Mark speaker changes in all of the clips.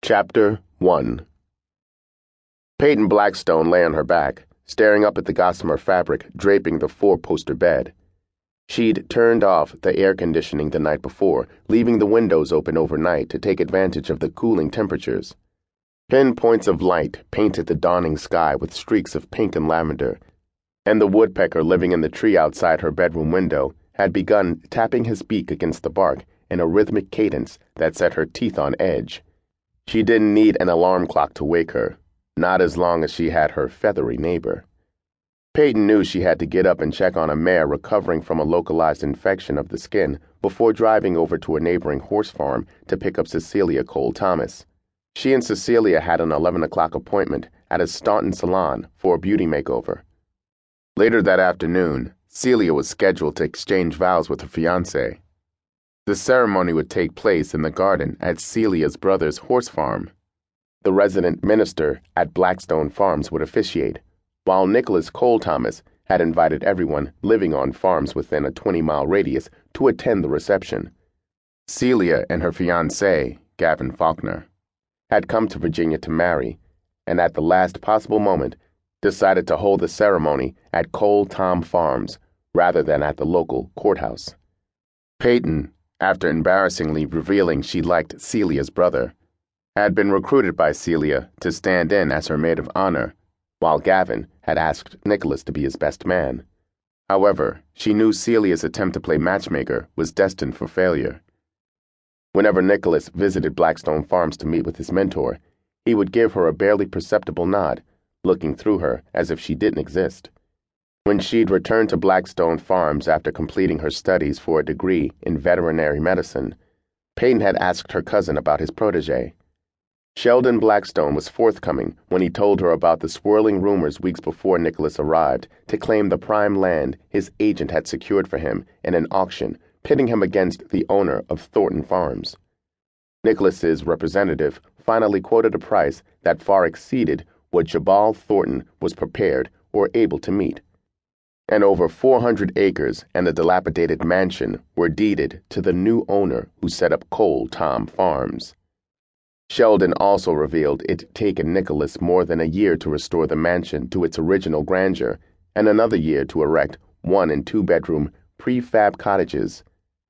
Speaker 1: Chapter 1. Peyton Blackstone lay on her back, staring up at the gossamer fabric draping the four-poster bed. She'd turned off the air conditioning the night before, leaving the windows open overnight to take advantage of the cooling temperatures. Pinpoints of light painted the dawning sky with streaks of pink and lavender, and the woodpecker living in the tree outside her bedroom window had begun tapping his beak against the bark in a rhythmic cadence that set her teeth on edge. She didn't need an alarm clock to wake her, not as long as she had her feathery neighbor. Peyton knew she had to get up and check on a mare recovering from a localized infection of the skin before driving over to a neighboring horse farm to pick up Cecilia Cole Thomas. She and Cecilia had an 11 o'clock appointment at a Staunton salon for a beauty makeover. Later that afternoon, Celia was scheduled to exchange vows with her fiancé. The ceremony would take place in the garden at Celia's brother's horse farm. The resident minister at Blackstone Farms would officiate, while Nicholas Cole Thomas had invited everyone living on farms within a 20-mile radius to attend the reception. Celia and her fiancé, Gavin Faulkner, had come to Virginia to marry, and at the last possible moment decided to hold the ceremony at Cole Tom Farms rather than at the local courthouse. Peyton, after embarrassingly revealing she liked Celia's brother, had been recruited by Celia to stand in as her maid of honor, while Gavin had asked Nicholas to be his best man. However, she knew Celia's attempt to play matchmaker was destined for failure. Whenever Nicholas visited Blackstone Farms to meet with his mentor, he would give her a barely perceptible nod, looking through her as if she didn't exist. When she'd returned to Blackstone Farms after completing her studies for a degree in veterinary medicine, Peyton had asked her cousin about his protege. Sheldon Blackstone was forthcoming when he told her about the swirling rumors weeks before Nicholas arrived to claim the prime land his agent had secured for him in an auction, pitting him against the owner of Thornton Farms. Nicholas's representative finally quoted a price that far exceeded what Jabal Thornton was prepared or able to meet, and over 400 acres and a dilapidated mansion were deeded to the new owner who set up Cole Tom Farms. Sheldon also revealed it'd taken Nicholas more than a year to restore the mansion to its original grandeur and another year to erect 1- and 2-bedroom prefab cottages,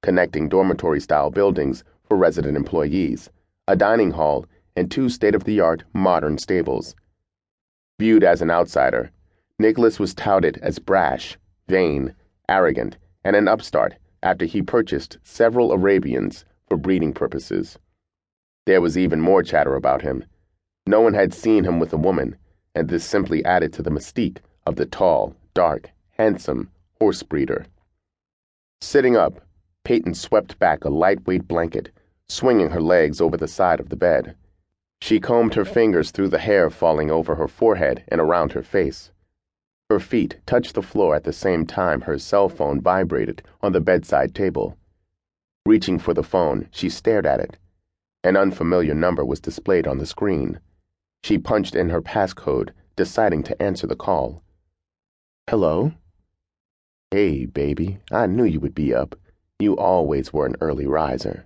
Speaker 1: connecting dormitory-style buildings for resident employees, a dining hall, and 2 state-of-the-art modern stables. Viewed as an outsider, Nicholas was touted as brash, vain, arrogant, and an upstart after he purchased several Arabians for breeding purposes. There was even more chatter about him. No one had seen him with a woman, and this simply added to the mystique of the tall, dark, handsome horse breeder. Sitting up, Peyton swept back a lightweight blanket, swinging her legs over the side of the bed. She combed her fingers through the hair falling over her forehead and around her face. Her feet touched the floor at the same time her cell phone vibrated on the bedside table. Reaching for the phone, she stared at it. An unfamiliar number was displayed on the screen. She punched in her passcode, deciding to answer the call. "Hello?" "Hey, baby, I knew you would be up. You always were an early riser."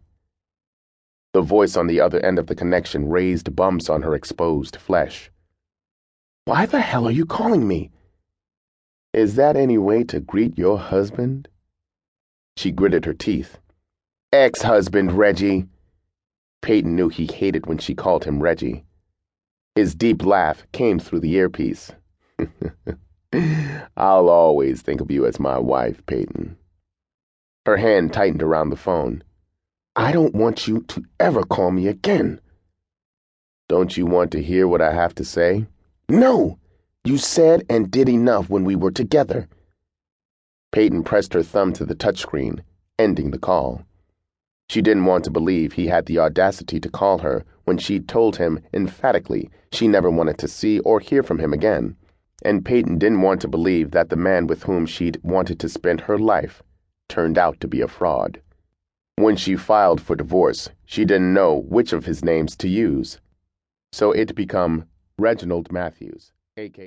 Speaker 1: The voice on the other end of the connection raised bumps on her exposed flesh. "Why the hell are you calling me?" "Is that any way to greet your husband?" She gritted her teeth. "Ex-husband, Reggie." Peyton knew he hated when she called him Reggie. His deep laugh came through the earpiece. "I'll always think of you as my wife, Peyton." Her hand tightened around the phone. "I don't want you to ever call me again." "Don't you want to hear what I have to say?" "No! You said and did enough when we were together." Peyton pressed her thumb to the touchscreen, ending the call. She didn't want to believe he had the audacity to call her when she'd told him emphatically she never wanted to see or hear from him again, and Peyton didn't want to believe that the man with whom she'd wanted to spend her life turned out to be a fraud. When she filed for divorce, she didn't know which of his names to use, so it'd become Reginald Matthews, a.k.a.